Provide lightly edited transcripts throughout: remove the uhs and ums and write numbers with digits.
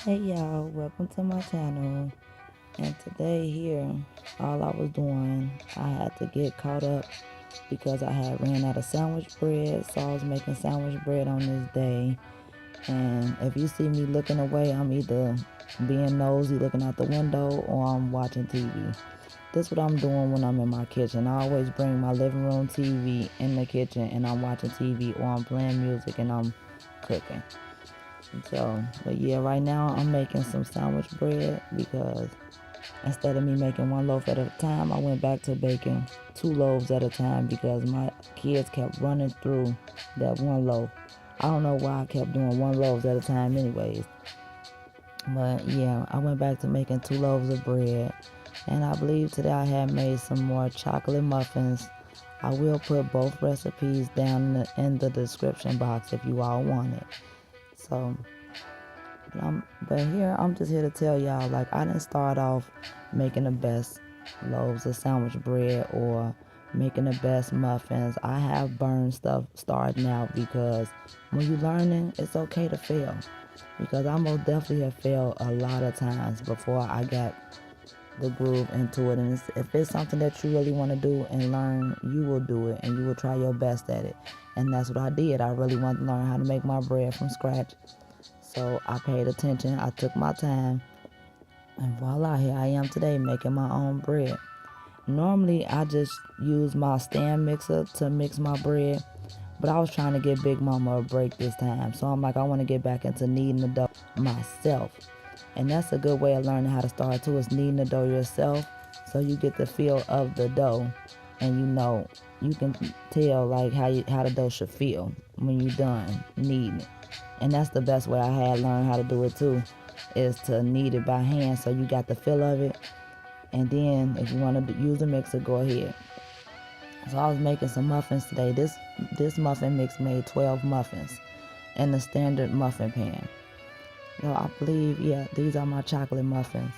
Hey y'all, welcome to my channel. And today here, all I was doing, I had to get caught up because I had ran out of sandwich bread. So I was making sandwich bread on this day. And if you see me looking away, I'm either being nosy looking out the window or I'm watching TV. That's what I'm doing when I'm in my kitchen. I always bring my living room TV in the kitchen and I'm watching TV or I'm playing music and I'm cooking. So, but yeah, right now I'm making some sandwich bread because instead of me making one loaf at a time, I went back to baking 2 loaves at a time because my kids kept running through that one loaf. I don't know why I kept doing 1 loaf at a time anyways. But yeah, I went back to making 2 loaves of bread. And I believe today I had made some more chocolate muffins. I will put both recipes down in the description box if you all want it. So but here I'm just here to tell y'all, like, I didn't start off making the best loaves of sandwich bread or making the best muffins. I have burned stuff starting out because when you're learning, it's okay to fail. Because I most definitely have failed a lot of times before I got the groove into it. And if it's something that you really want to do and learn, you will do it and you will try your best at it. And that's what I did. I really wanted to learn how to make my bread from scratch. So I paid attention, I took my time, and voila, here I am today making my own bread. Normally, I just use my stand mixer to mix my bread, but I was trying to give Big Mama a break this time. So I'm like, I want to get back into kneading the dough myself. And that's a good way of learning how to start too, is kneading the dough yourself. So you get the feel of the dough and you can tell like how the dough should feel when you're done kneading it. And that's the best way I had learned how to do it too, is to knead it by hand so you got the feel of it. And then if you want to use a mixer, go ahead. So I was making some muffins today. This muffin mix made 12 muffins in the standard muffin pan. So I believe, yeah, these are my chocolate muffins.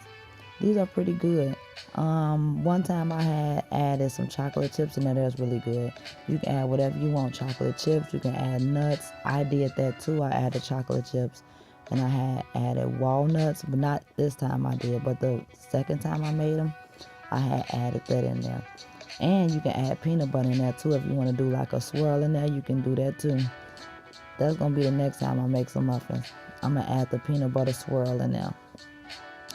These are pretty good. One time I had added some chocolate chips in there. That's really good. You can add whatever you want. Chocolate chips. You can add nuts. I did that too. I added chocolate chips, and I had added walnuts, but not this time I did. But the second time I made them, I had added that in there. And you can add peanut butter in there too. If you want to do like a swirl in there, you can do that too. That's gonna be the next time I make some muffins. I'm gonna add the peanut butter swirl in there.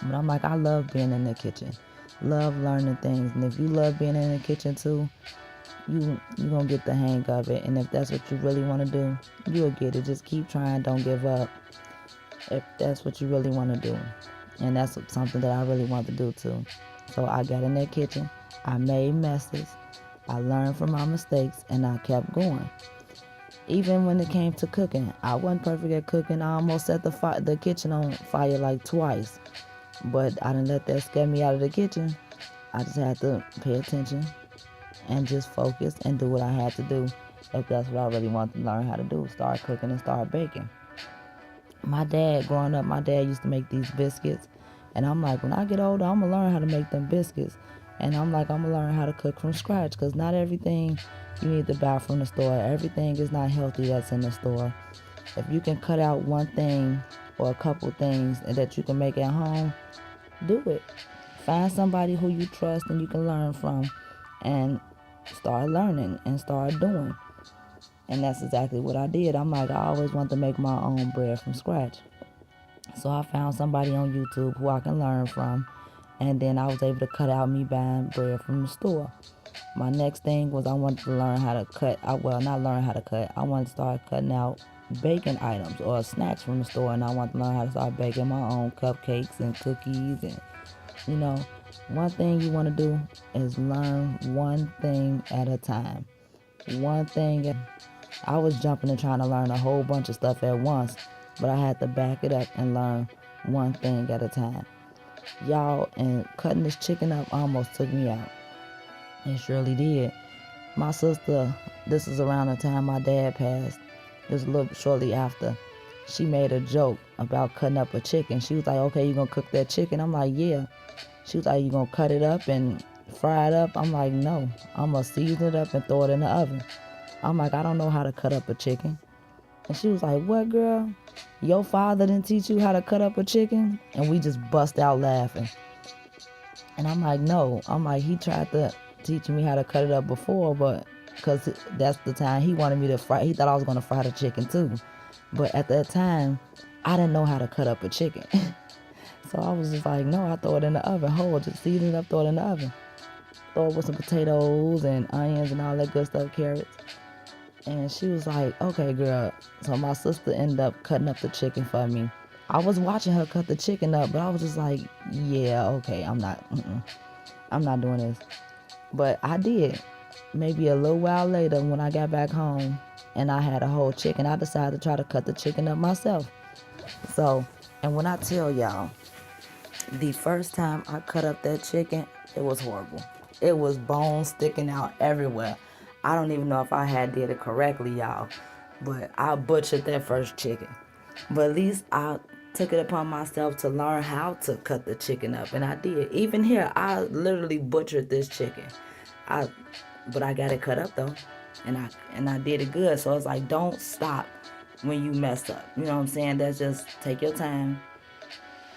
But I'm like, I love being in the kitchen. Love learning things. And if you love being in the kitchen too, you gonna get the hang of it. And if that's what you really want to do, you'll get it. Just keep trying, don't give up. If that's what you really want to do. And that's something that I really want to do too. So I got in that kitchen, I made messes, I learned from my mistakes, and I kept going. Even when it came to cooking, I wasn't perfect at cooking. I almost set the kitchen on fire like twice. But I didn't let that scare me out of the kitchen. I just had to pay attention and just focus and do what I had to do. If that's what I really wanted to learn how to do, start cooking and start baking. Growing up, my dad used to make these biscuits. And I'm like, when I get older, I'm going to learn how to make them biscuits. And I'm like, I'm going to learn how to cook from scratch, because not everything you need to buy from the store. Everything is not healthy that's in the store. If you can cut out one thing or a couple things that you can make at home, do it. Find somebody who you trust and you can learn from, and start learning and start doing. And that's exactly what I did. I'm like, I always want to make my own bread from scratch. So I found somebody on YouTube who I can learn from, and then I was able to cut out me buying bread from the store. My next thing was I wanted to learn how to cut. Well, not learn how to cut. I wanted to start cutting out baking items or snacks from the store, and I want to learn how to start baking my own cupcakes and cookies. And you know, one thing you want to do is learn one thing at a time. One thing. I was jumping and trying to learn a whole bunch of stuff at once, but I had to back it up and learn one thing at a time. Y'all, and cutting this chicken up almost took me out. It surely did. My sister, this is around the time my dad passed. It was a little shortly after. She made a joke about cutting up a chicken. She was like, okay, you gonna cook that chicken? I'm like, yeah. She was like, you gonna cut it up and fry it up? I'm like, no. I'm gonna season it up and throw it in the oven. I'm like, I don't know how to cut up a chicken. And she was like, what, girl? Your father didn't teach you how to cut up a chicken? And we just bust out laughing. And I'm like, no. I'm like, he tried to teach me how to cut it up before, but because that's the time he wanted me to fry. He thought I was going to fry the chicken too. But at that time, I didn't know how to cut up a chicken. So I was just like, no, I throw it in the oven whole. Just season it up, throw it in the oven. Throw it with some potatoes and onions and all that good stuff, carrots. And she was like, okay, girl. So my sister ended up cutting up the chicken for me. I was watching her cut the chicken up, but I was just like, yeah, okay, I'm not doing this. But I did. Maybe a little while later when I got back home and I had a whole chicken, I decided to try to cut the chicken up myself. So, and when I tell y'all, the first time I cut up that chicken, it was horrible. It was bones sticking out everywhere. I don't even know if I had did it correctly, y'all. But I butchered that first chicken. But at least I took it upon myself to learn how to cut the chicken up. And I did. Even here, I literally butchered this chicken. But I got it cut up though. And I did it good. So it's like, don't stop when you mess up. You know what I'm saying? That's just take your time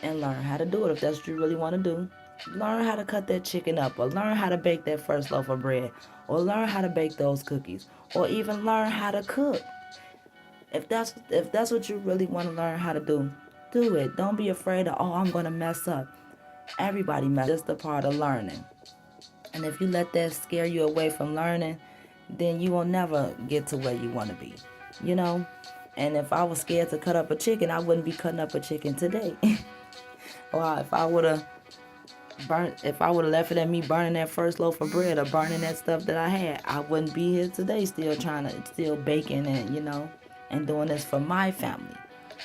and learn how to do it. If that's what you really want to do, learn how to cut that chicken up, or learn how to bake that first loaf of bread, or learn how to bake those cookies, or even learn how to cook. If that's what you really want to learn how to do it. Don't be afraid of, oh, I'm going to mess up. Everybody messes. It's just a part of learning. And if you let that scare you away from learning, then you will never get to where you want to be, you know? And if I was scared to cut up a chicken, I wouldn't be cutting up a chicken today. Or if I would have left it at me burning that first loaf of bread or burning that stuff that I had, I wouldn't be here today still baking and, you know, and doing this for my family.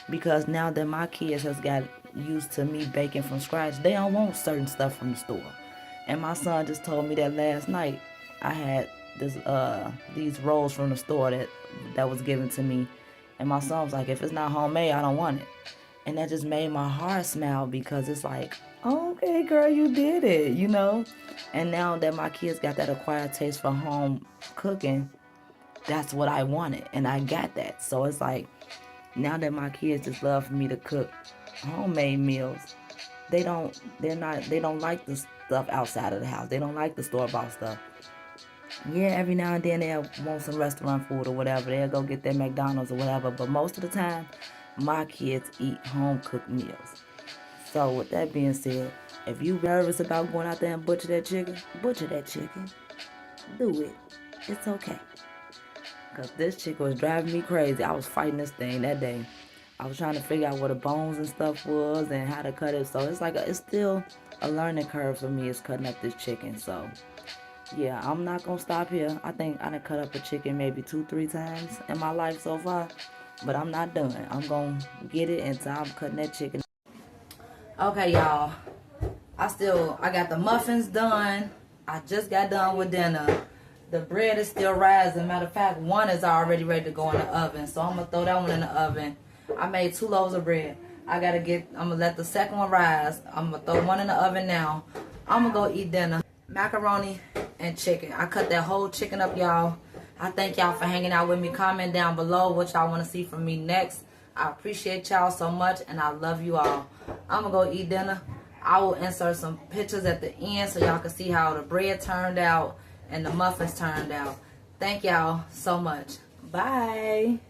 Because now that my kids has got used to me baking from scratch, they don't want certain stuff from the store. And my son just told me that last night. I had these rolls from the store that was given to me. And my son was like, if it's not homemade, I don't want it. And that just made my heart smile, because it's like, oh, okay, girl, you did it, you know? And now that my kids got that acquired taste for home cooking, that's what I wanted. And I got that. So it's like, now that my kids just love for me to cook homemade meals, they don't like the stuff outside of the house. They don't like the store-bought stuff. Yeah, every now and then they'll want some restaurant food or whatever. They'll go get their McDonald's or whatever. But most of the time, my kids eat home-cooked meals. So with that being said, if you nervous about going out there and butcher that chicken. Do it. It's okay. Because this chicken was driving me crazy. I was fighting this thing that day. I was trying to figure out where the bones and stuff was and how to cut it. So it's like it's still a learning curve for me, is cutting up this chicken. So yeah, I'm not going to stop here. I think I done cut up a chicken maybe 2-3 times in my life so far. But I'm not done. I'm going to get it until I'm cutting that chicken. Okay, y'all. I got the muffins done. I just got done with dinner. The bread is still rising. Matter of fact, one is already ready to go in the oven. So I'm going to throw that one in the oven. I made 2 loaves of bread. I'm going to let the second one rise. I'm going to throw one in the oven now. I'm going to go eat dinner. Macaroni and chicken. I cut that whole chicken up, y'all. I thank y'all for hanging out with me. Comment down below what y'all want to see from me next. I appreciate y'all so much, and I love you all. I'm going to go eat dinner. I will insert some pictures at the end so y'all can see how the bread turned out and the muffins turned out. Thank y'all so much. Bye.